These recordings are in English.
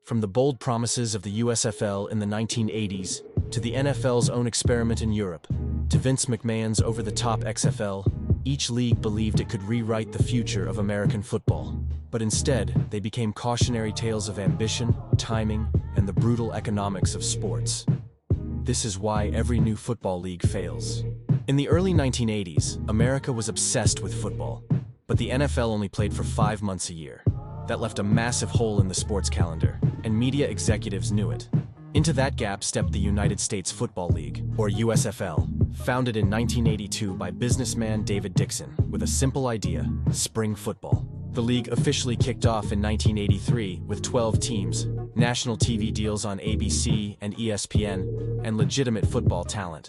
From the bold promises of the USFL in the 1980s, to the NFL's own experiment in Europe, to Vince McMahon's over-the-top XFL, each league believed it could rewrite the future of American football. But instead, they became cautionary tales of ambition, timing, and the brutal economics of sports. This is why every new football league fails. In the early 1980s, America was obsessed with football, but the NFL only played for 5 months a year. That left a massive hole in the sports calendar, and media executives knew it. Into that gap stepped the United States Football League, or USFL, founded in 1982 by businessman David Dixon, with a simple idea: spring football. The league officially kicked off in 1983 with 12 teams, national TV deals on ABC and ESPN, and legitimate football talent.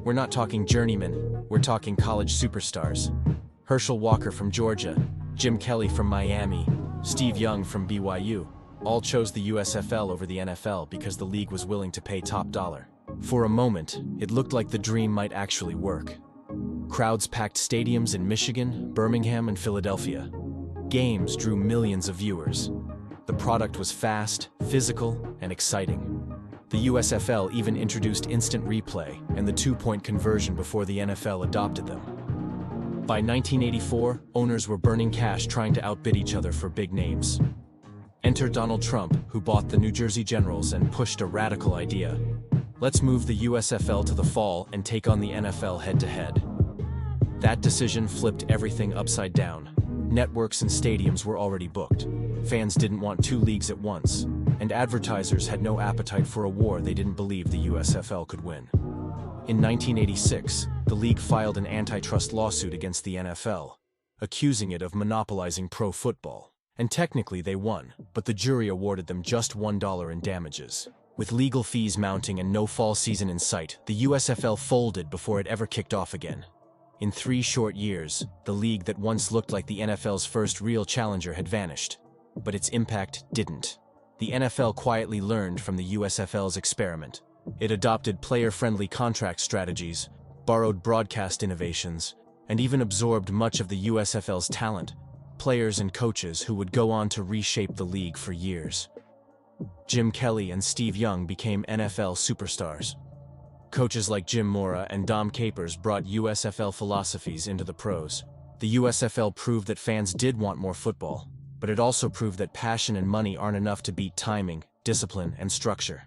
We're not talking journeymen, we're talking college superstars. Herschel Walker from Georgia, Jim Kelly from Miami, Steve Young from BYU, all chose the USFL over the NFL because the league was willing to pay top dollar. For a moment, it looked like the dream might actually work. Crowds packed stadiums in Michigan, Birmingham, and Philadelphia. Games drew millions of viewers. The product was fast, physical, and exciting. The USFL even introduced instant replay and the two-point conversion before the NFL adopted them. By 1984, owners were burning cash trying to outbid each other for big names. Enter Donald Trump, who bought the New Jersey Generals and pushed a radical idea. Let's move the USFL to the fall and take on the NFL head-to-head. That decision flipped everything upside down. Networks and stadiums were already booked. Fans didn't want two leagues at once, and advertisers had no appetite for a war they didn't believe the USFL could win. In 1986, the league filed an antitrust lawsuit against the NFL, accusing it of monopolizing pro football. And technically they won, but the jury awarded them just $1 in damages. With legal fees mounting and no fall season in sight, the USFL folded before it ever kicked off again. In 3 short years, the league that once looked like the NFL's first real challenger had vanished. But its impact didn't. The NFL quietly learned from the USFL's experiment. It adopted player-friendly contract strategies, borrowed broadcast innovations, and even absorbed much of the USFL's talent, players and coaches who would go on to reshape the league for years. Jim Kelly and Steve Young became NFL superstars. Coaches like Jim Mora and Dom Capers brought USFL philosophies into the pros. The USFL proved that fans did want more football, but it also proved that passion and money aren't enough to beat timing, discipline, and structure.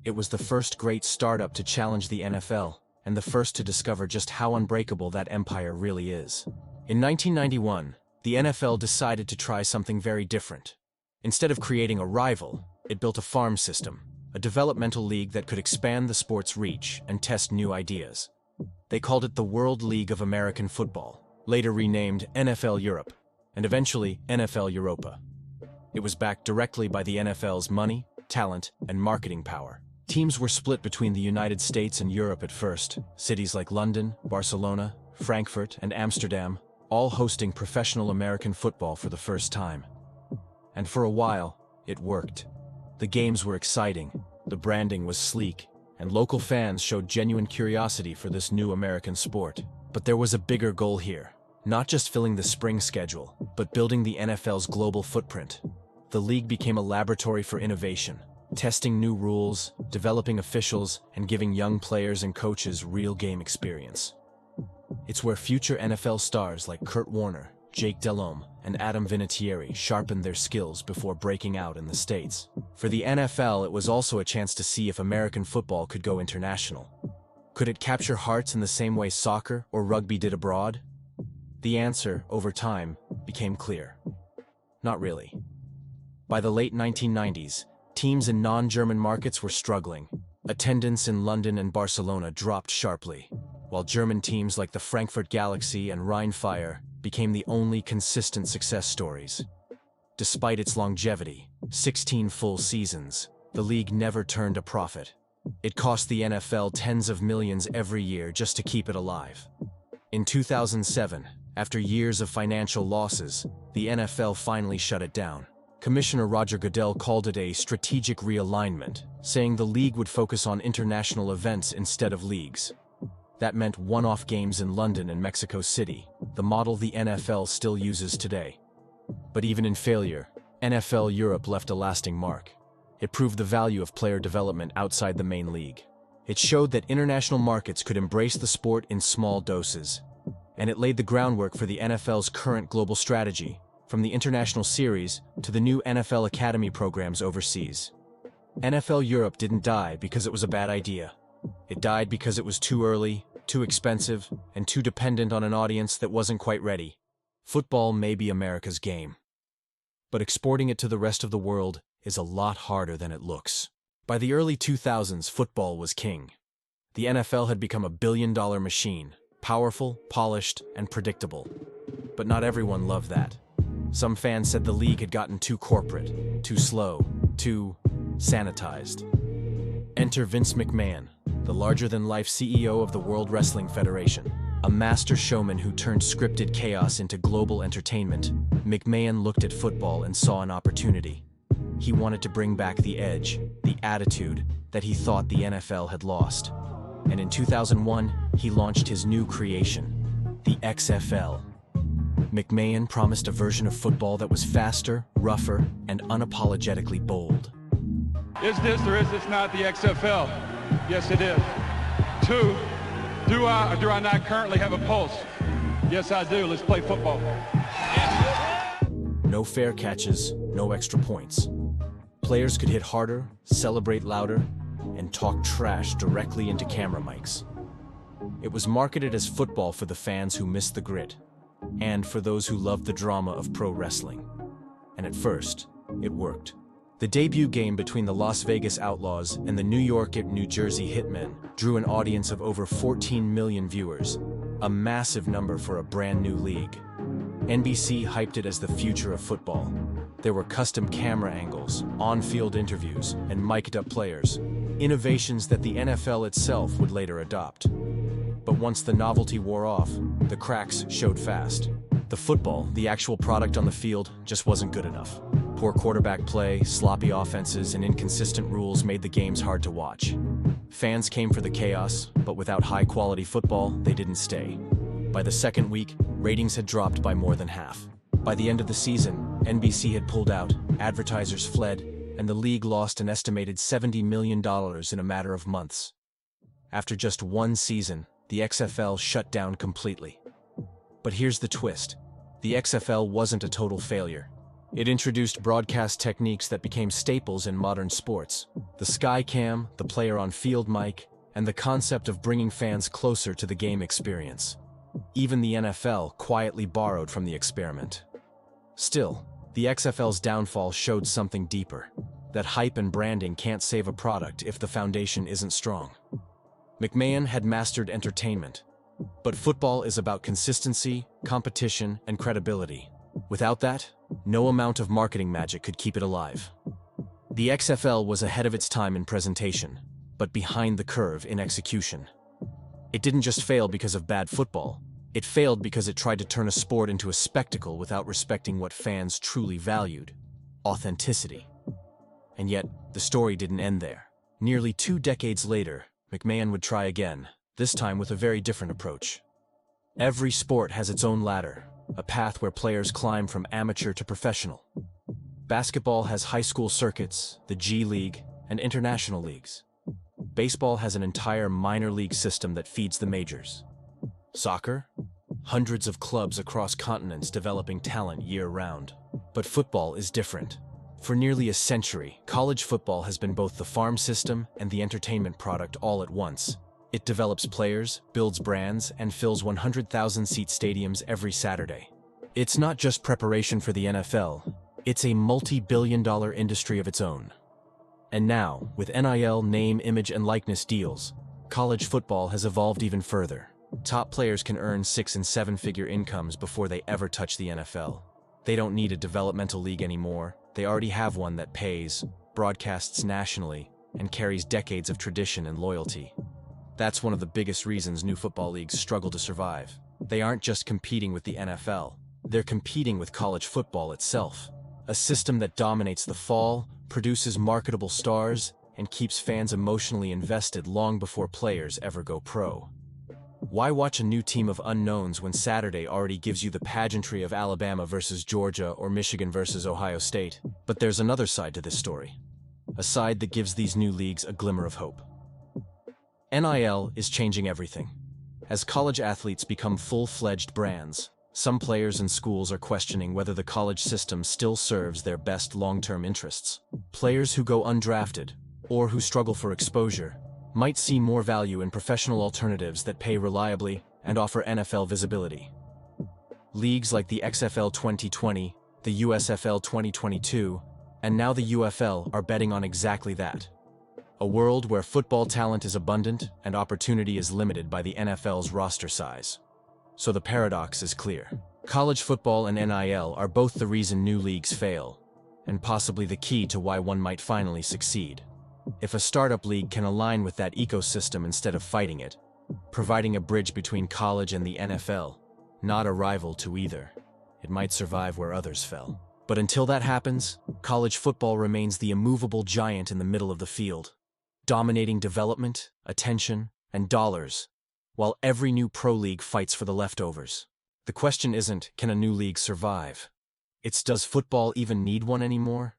It was the first great startup to challenge the NFL, and the first to discover just how unbreakable that empire really is. In 1991, the NFL decided to try something very different. Instead of creating a rival, it built a farm system, a developmental league that could expand the sport's reach and test new ideas. They called it the World League of American Football, later renamed NFL Europe, and eventually NFL Europa. It was backed directly by the NFL's money, talent, and marketing power. Teams were split between the United States and Europe at first, cities like London, Barcelona, Frankfurt, and Amsterdam, all hosting professional American football for the first time. And for a while, it worked. The games were exciting, the branding was sleek, and local fans showed genuine curiosity for this new American sport. But there was a bigger goal here. Not just filling the spring schedule, but building the NFL's global footprint. The league became a laboratory for innovation, testing new rules, developing officials, and giving young players and coaches real game experience. It's where future NFL stars like Kurt Warner, Jake Delhomme, and Adam Vinatieri sharpened their skills before breaking out in the States. For the NFL, it was also a chance to see if American football could go international. Could it capture hearts in the same way soccer or rugby did abroad? The answer, over time, became clear. Not really. By the late 1990s, teams in non-German markets were struggling. Attendance in London and Barcelona dropped sharply, while German teams like the Frankfurt Galaxy and Rhein-Fire became the only consistent success stories. Despite its longevity, 16 full seasons, the league never turned a profit. It cost the NFL tens of millions every year just to keep it alive. In 2007, after years of financial losses, the NFL finally shut it down. Commissioner Roger Goodell called it a strategic realignment, saying the league would focus on international events instead of leagues. That meant one-off games in London and Mexico City, the model the NFL still uses today. But even in failure, NFL Europe left a lasting mark. It proved the value of player development outside the main league. It showed that international markets could embrace the sport in small doses. And it laid the groundwork for the NFL's current global strategy, from the international series to the new NFL Academy programs overseas. NFL Europe didn't die because it was a bad idea. It died because it was too early, too expensive, and too dependent on an audience that wasn't quite ready. Football may be America's game, but exporting it to the rest of the world is a lot harder than it looks. By the early 2000s, football was king. The NFL had become a billion-dollar machine, powerful, polished, and predictable. But not everyone loved that. Some fans said the league had gotten too corporate, too slow, too sanitized. Enter Vince McMahon, the larger-than-life CEO of the World Wrestling Federation. A master showman who turned scripted chaos into global entertainment, McMahon looked at football and saw an opportunity. He wanted to bring back the edge, the attitude that he thought the NFL had lost. And in 2001, he launched his new creation, the XFL. McMahon promised a version of football that was faster, rougher, and unapologetically bold. Is this or is this not the XFL? Yes, it is. 2, do I or do I not currently have a pulse? Yes, I do. Let's play football. No fair catches, no extra points. Players could hit harder, celebrate louder, and talk trash directly into camera mics. It was marketed as football for the fans who missed the grit, and for those who loved the drama of pro wrestling. And at first, it worked. The debut game between the Las Vegas Outlaws and the New York and New Jersey Hitmen drew an audience of over 14 million viewers, a massive number for a brand new league. NBC hyped it as the future of football. There were custom camera angles, on-field interviews, and mic'd-up players, innovations that the NFL itself would later adopt. But once the novelty wore off, the cracks showed fast. The football, the actual product on the field, just wasn't good enough. Poor quarterback play, sloppy offenses, and inconsistent rules made the games hard to watch. Fans came for the chaos, but without high-quality football, they didn't stay. By the second week, ratings had dropped by more than half. By the end of the season, NBC had pulled out, advertisers fled, and the league lost an estimated $70 million in a matter of months. After just one season, the XFL shut down completely. But here's the twist. The XFL wasn't a total failure. It introduced broadcast techniques that became staples in modern sports. The sky cam, the player on field mic, and the concept of bringing fans closer to the game experience. Even the NFL quietly borrowed from the experiment. Still, the XFL's downfall showed something deeper. That hype and branding can't save a product if the foundation isn't strong. McMahon had mastered entertainment. But football is about consistency, competition, and credibility. Without that, no amount of marketing magic could keep it alive. The XFL was ahead of its time in presentation, but behind the curve in execution. It didn't just fail because of bad football. It failed because it tried to turn a sport into a spectacle without respecting what fans truly valued: authenticity. And yet, the story didn't end there. Nearly 2 decades later, McMahon would try again, this time with a very different approach. Every sport has its own ladder, a path where players climb from amateur to professional. Basketball has high school circuits, the G League, and international leagues. Baseball has an entire minor league system that feeds the majors. Soccer? Hundreds of clubs across continents developing talent year-round. But football is different. For nearly a century, college football has been both the farm system and the entertainment product all at once. It develops players, builds brands, and fills 100,000-seat stadiums every Saturday. It's not just preparation for the NFL, it's a multi-billion-dollar industry of its own. And now, with NIL name, image, and likeness deals, college football has evolved even further. Top players can earn 6- and 7-figure incomes before they ever touch the NFL. They don't need a developmental league anymore. They already have one that pays, broadcasts nationally, and carries decades of tradition and loyalty. That's one of the biggest reasons new football leagues struggle to survive. They aren't just competing with the NFL. They're competing with college football itself. A system that dominates the fall, produces marketable stars, and keeps fans emotionally invested long before players ever go pro. Why watch a new team of unknowns when Saturday already gives you the pageantry of Alabama versus Georgia or Michigan versus Ohio State? But there's another side to this story. a side that gives these new leagues a glimmer of hope. NIL is changing everything. As college athletes become full-fledged brands, some players and schools are questioning whether the college system still serves their best long-term interests. Players who go undrafted, or who struggle for exposure, might see more value in professional alternatives that pay reliably and offer NFL visibility. Leagues like the XFL 2020, the USFL 2022, and now the UFL are betting on exactly that. A world where football talent is abundant and opportunity is limited by the NFL's roster size. So the paradox is clear. College football and NIL are both the reason new leagues fail, and possibly the key to why one might finally succeed. If a startup league can align with that ecosystem instead of fighting it, providing a bridge between college and the NFL, not a rival to either, it might survive where others fell. But until that happens, college football remains the immovable giant in the middle of the field, dominating development, attention, and dollars, while every new pro league fights for the leftovers. The question isn't, can a new league survive? It's, does football even need one anymore?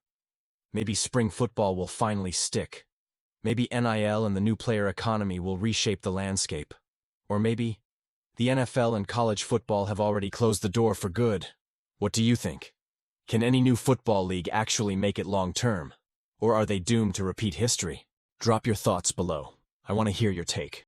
Maybe spring football will finally stick. Maybe NIL and the new player economy will reshape the landscape. Or maybe the NFL and college football have already closed the door for good. What do you think? Can any new football league actually make it long-term? Or are they doomed to repeat history? Drop your thoughts below. I want to hear your take.